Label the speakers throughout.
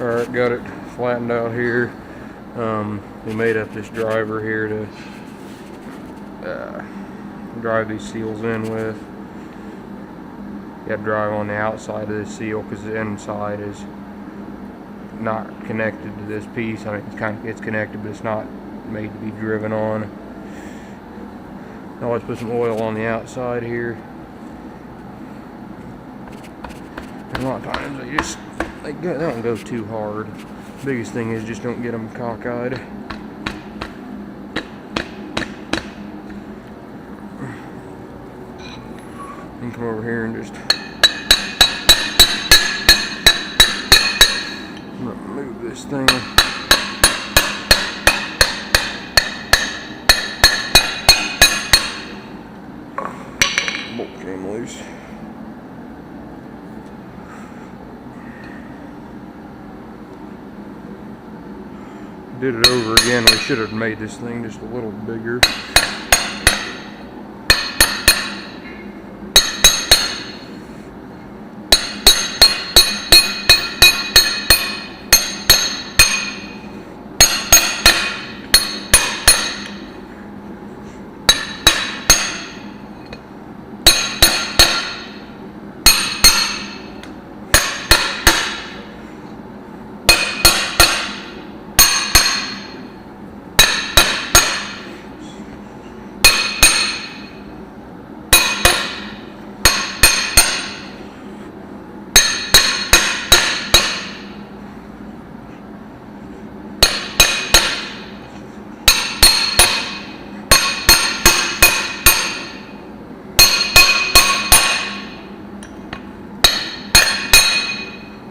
Speaker 1: Alright, got it flattened out here. We made up this driver here to drive these seals in with. You got to drive on the outside of this seal because the inside is not connected to this piece. I mean, it's connected, but it's not made to be driven on. Now let's put some oil on the outside here. And a lot of times they don't go too hard. Biggest thing is just don't get them cockeyed. And come over here and just move this thing. Bolt came loose. Did it over again. We should have made this thing just a little bigger.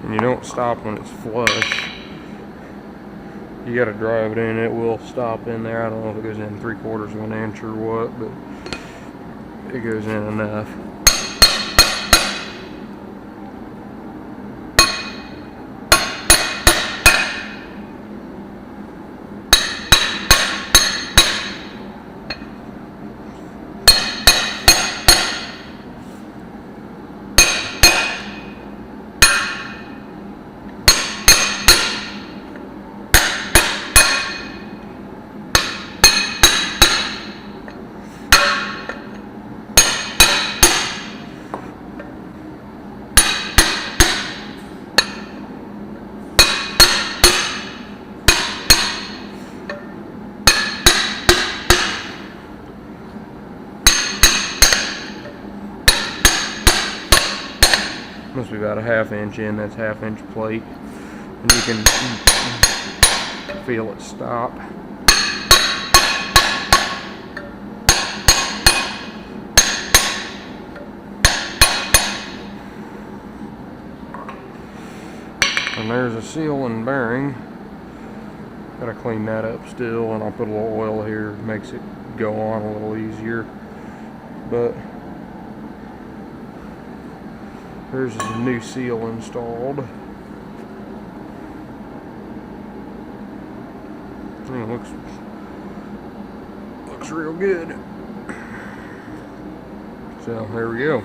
Speaker 1: And you don't stop when it's flush. You gotta drive it in, it will stop in there. I don't know if it goes in 3/4 of an inch or what, but it goes in enough. Must be about a 1/2 inch in. That's 1/2 inch plate, and you can feel it stop. And there's a seal and bearing. Gotta clean that up still, and I'll put a little oil here. Makes it go on a little easier. But there's a new seal installed. It looks real good. So there we go.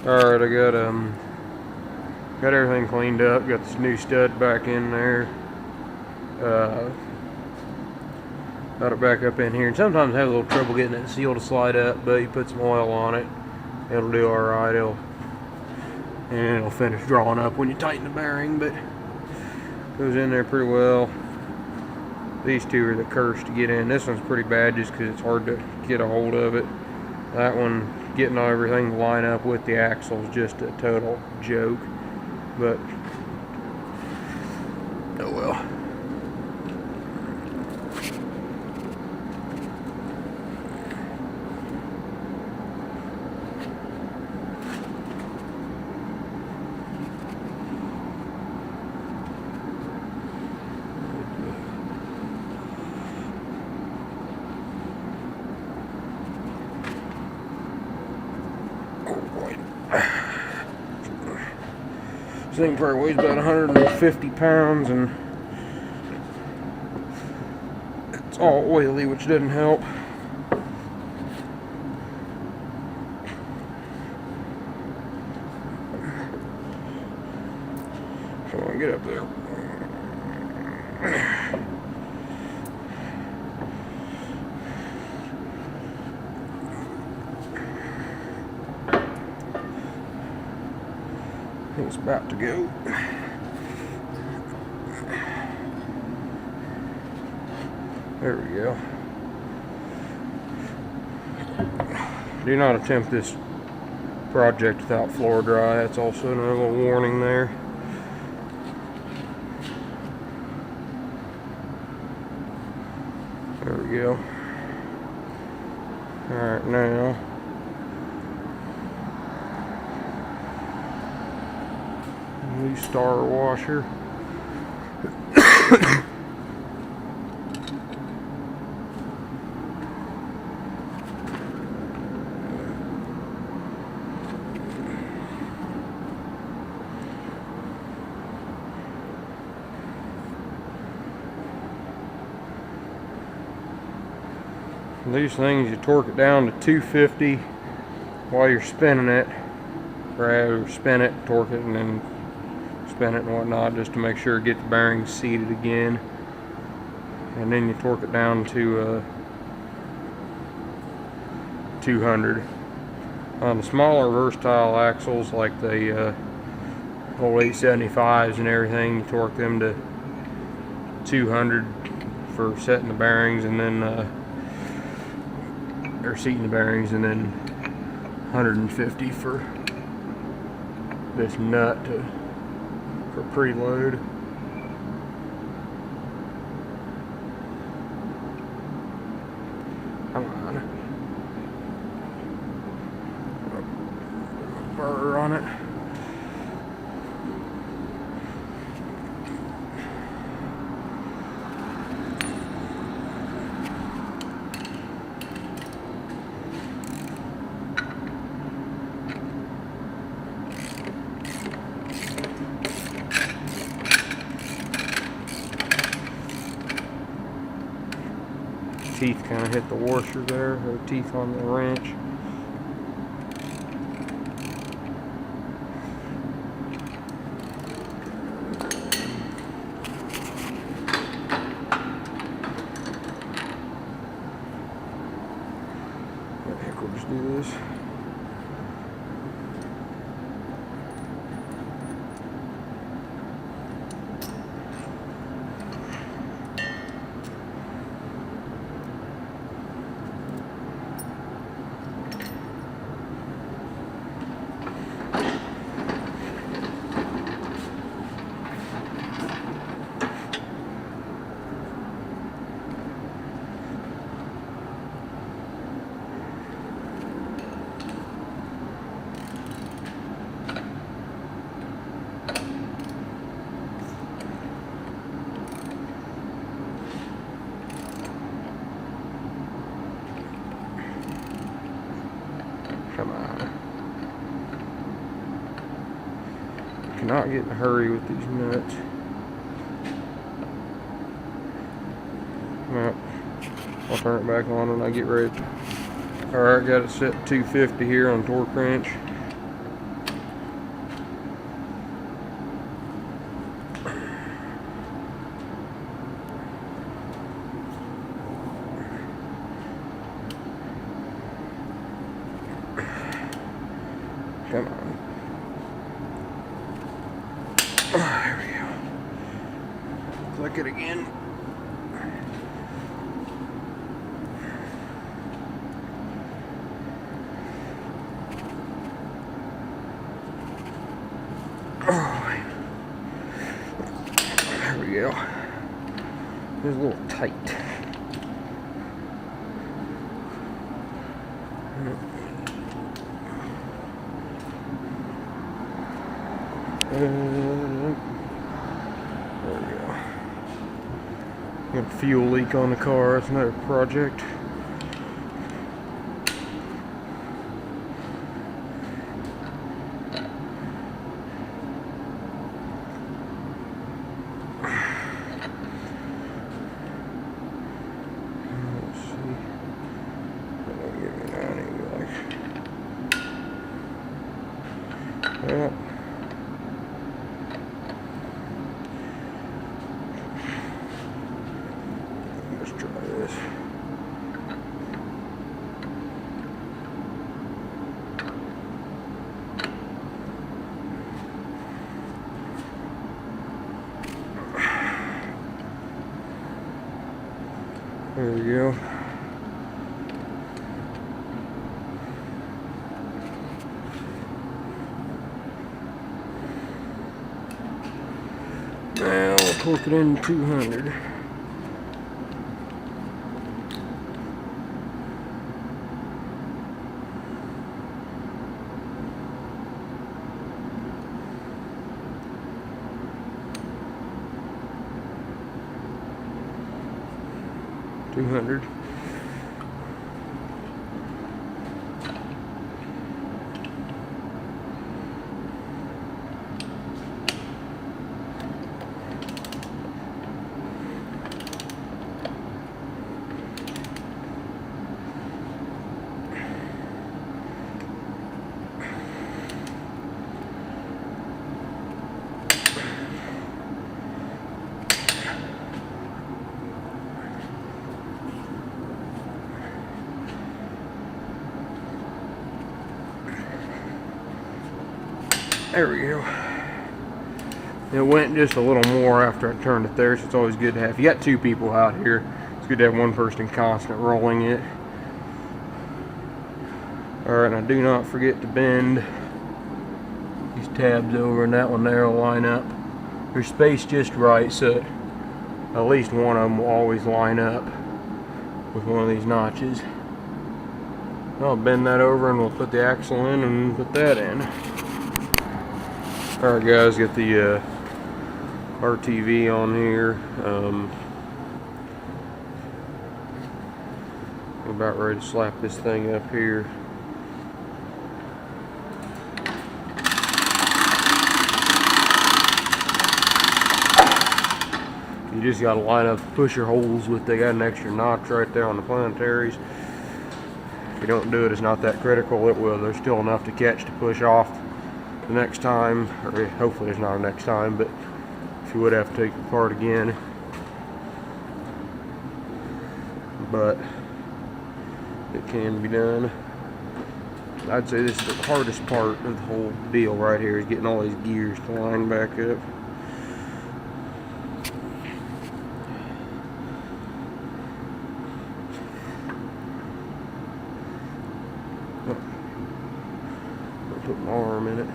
Speaker 1: Alright, I got everything cleaned up, got this new stud back in there. Got it back up in here, and sometimes I have a little trouble getting that seal to slide up, but you put some oil on it, it'll do alright. And it'll finish drawing up when you tighten the bearing, but goes in there pretty well. These two are the curse to get in. This one's pretty bad just because it's hard to get a hold of it. That one, getting everything to line up with the axle is just a total joke, but oh well. This thing probably weighs about 150 pounds, and it's all oily, which doesn't help. Come on, get up there. It's about to go. There we go. Do not attempt this project without floor dry. That's also another little warning there. There we go. Alright, now new star washer. These things, you torque it down to 250 while you're spinning it, or spin it, torque it, and then spin it and whatnot, just to make sure get the bearings seated again. And then you torque it down to 200. On the smaller versatile axles, like the old 875s and everything, you torque them to 200 for setting the bearings, and then or seating the bearings, and then 150 for this nut for preload. Come on. Burr on it. Teeth kind of hit the washer there, or teeth on the wrench. I think we'll just do this. Come on. Cannot get in a hurry with these nuts. Well, I'll turn it back on when I get ready. Alright, got it set 250 here on torque wrench. Come on. Oh, there we go. Click it again. Oh, there we go. It's a little tight. There we go. Got a fuel leak on the car. That's another project. Let's see. That'll get me down anyway. Well. There we go. Now we'll torque it into 200. There we go. It went just a little more after I turned it there, so it's always good to have. If you got two people out here, it's good to have one person constant rolling it. Alright, now do not forget to bend these tabs over, and that one there will line up. They're spaced just right, so at least one of them will always line up with one of these notches. I'll bend that over and we'll put the axle in and put that in. Alright guys, get the RTV on here. I'm about ready to slap this thing up here. You just got to line up the pusher holes with, they got an extra notch right there on the Planetaries. If you don't do it, it's not that critical. It will. There's still enough to catch to push off the next time, or hopefully there's not a next time, but if you would have to take it apart again. But it can be done. I'd say this is the hardest part of the whole deal right here, is getting all these gears to line back up. I'll put my arm in it.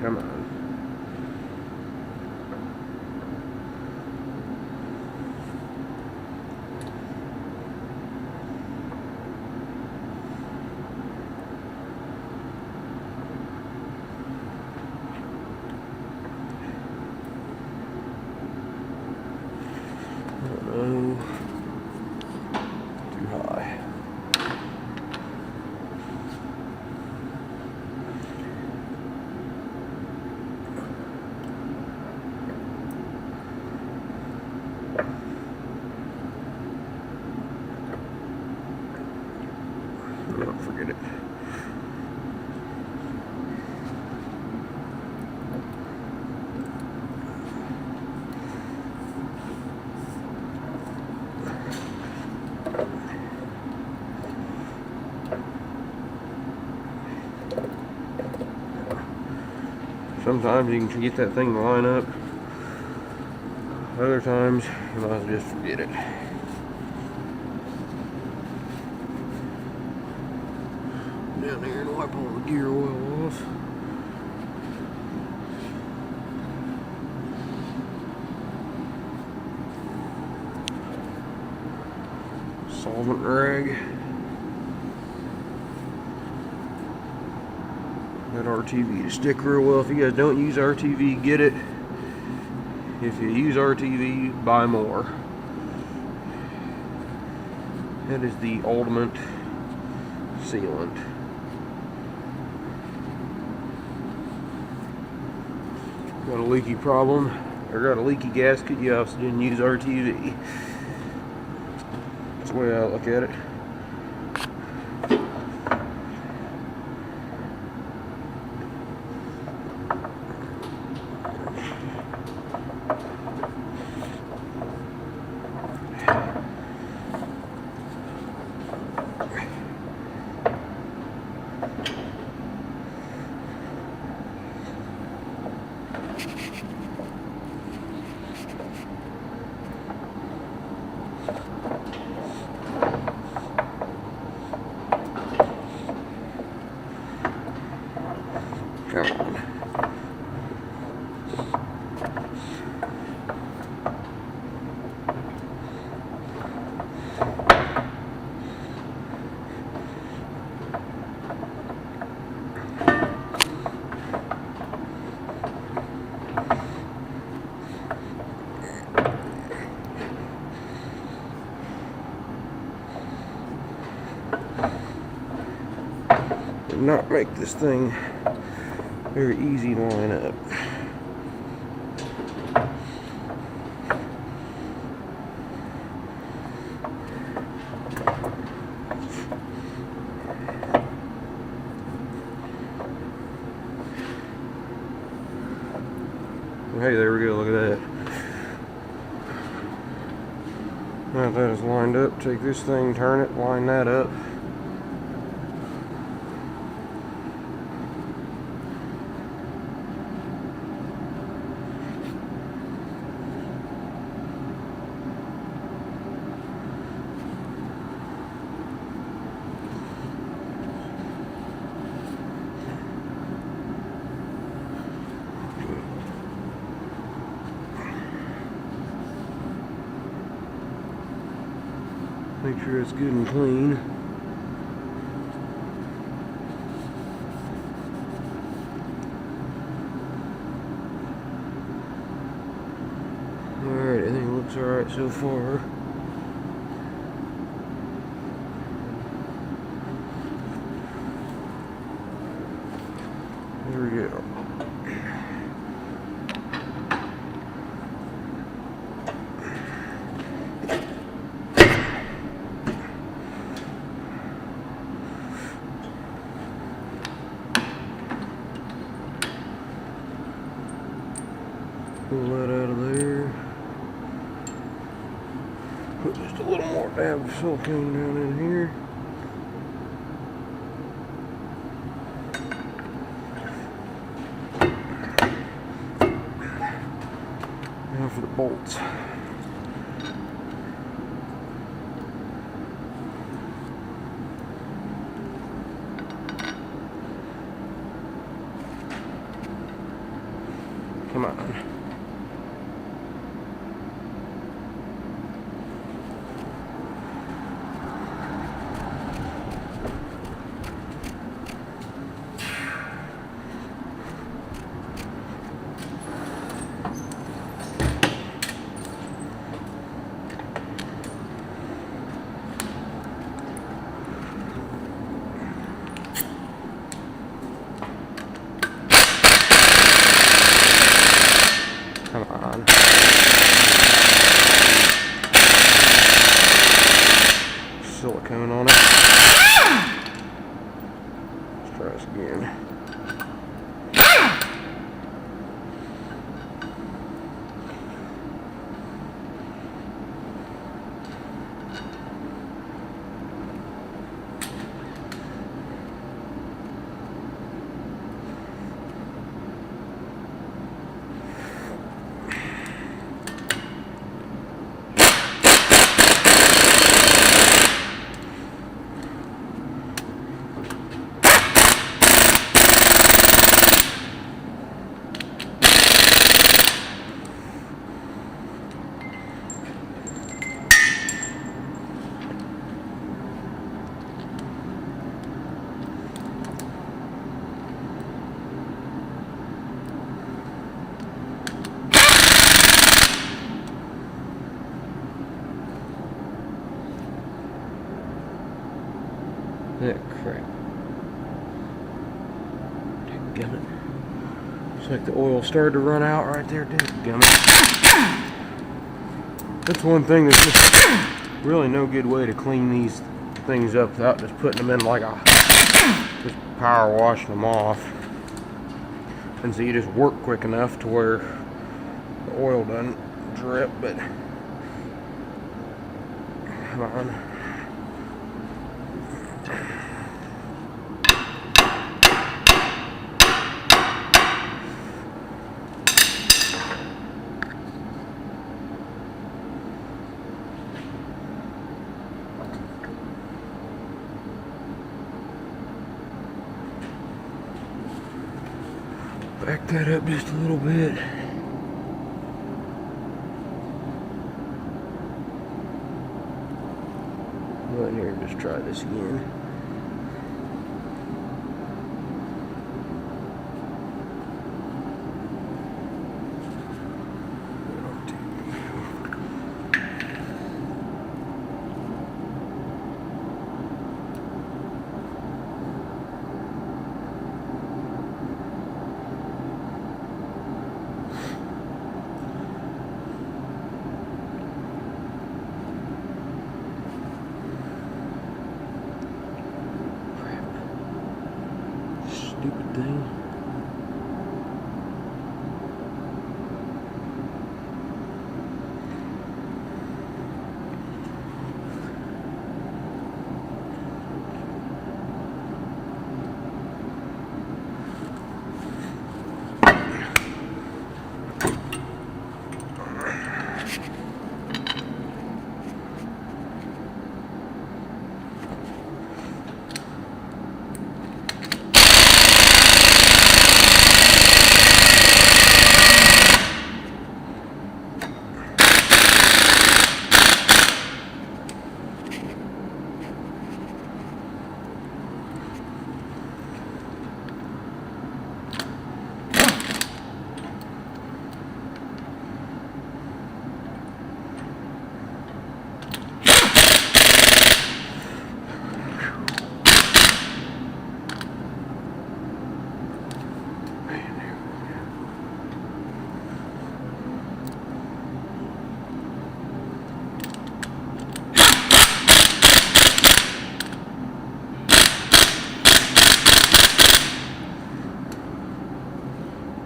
Speaker 1: Come on. Oh, too high. Don't forget it. Sometimes you can get that thing to line up. Other times, you might as well just forget it. Down there and wipe all the gear oil off. Solvent rag. That RTV to stick real well. If you guys don't use RTV, get it. If you use RTV, buy more. That is the ultimate sealant. Got a leaky problem, or got a leaky gasket, you obviously didn't use RTV. That's the way I look at it. Come on. Did not make this thing very easy to line up. Hey, there we go, look at that. Now that is lined up, take this thing, turn it, line that up. Make sure it's good and clean. Alright, I think it looks alright so far. There we go. Pull that out of there. Put just a little more dab of silicone down in here. Now for the bolts. Come on. Come on. Silicone on it. Let's try this again. That crap. Dadgummit. Looks like the oil started to run out right there, dadgummit. That's one thing, there's just really no good way to clean these things up without just putting them in like a, just power washing them off. And so you just work quick enough to where the oil doesn't drip, but come on. Back that up just a little bit. Go in here and just try this again. Stupid thing.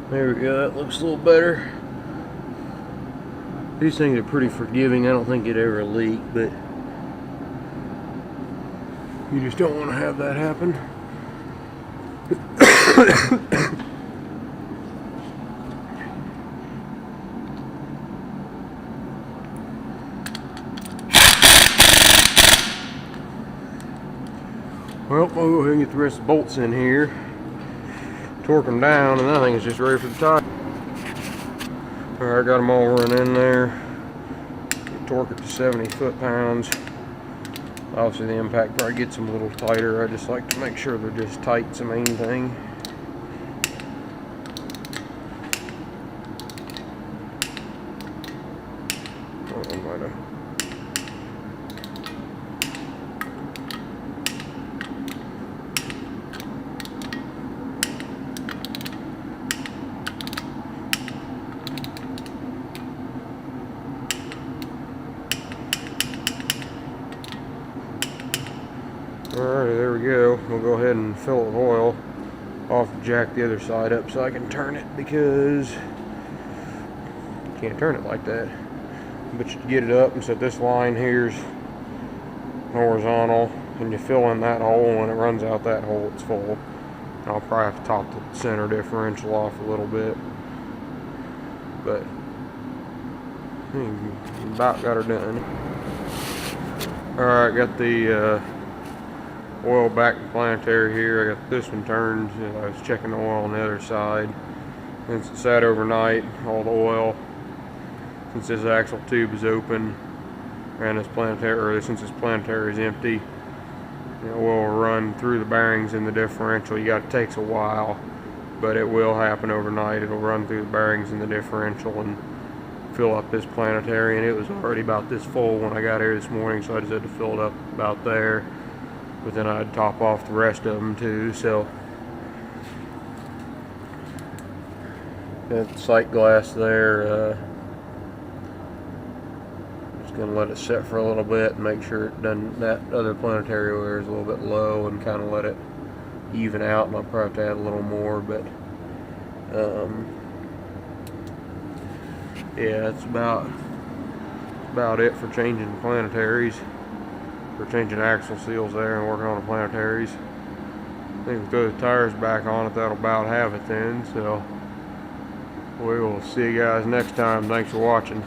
Speaker 1: There we go, that looks a little better. These things are pretty forgiving. I don't think it'd ever leak, but you just don't want to have that happen. Well, we'll go ahead and get the rest of the bolts in here. Torque them down, and that thing is just ready for the tire. Alright, I got them all running in there. Torque it to 70 foot-pounds. Obviously the impact probably gets them a little tighter. I just like to make sure they're just tight. It's the main thing. Oh, I might have. Alright, there we go. We'll go ahead and fill it with oil. I'll have to jack the other side up so I can turn it, because you can't turn it like that. But you get it up, and so this line here's horizontal, and you fill in that hole, and when it runs out that hole, it's full. I'll probably have to top the center differential off a little bit, but about got her done. Alright, got the oil back in Planetary here. I got this one turned. I was checking the oil on the other side. Since it sat overnight, all the oil, since this axle tube is open, and this Planetary, or since this Planetary is empty, the oil will run through the bearings in the differential. It takes a while, but it will happen overnight. It'll run through the bearings in the differential and fill up this Planetary, and it was already about this full when I got here this morning, so I just had to fill it up about there. But then I'd top off the rest of them too, so got the sight glass there. Just gonna let it set for a little bit and make sure it doesn't, that other Planetary wear is a little bit low, and kind of let it even out. And I'll probably have to add a little more, but yeah, that's about it for changing the Planetaries. For changing axle seals there and working on the Planetaries. I think we throw the tires back on it, that'll about have it then. So we will see you guys next time. Thanks for watching.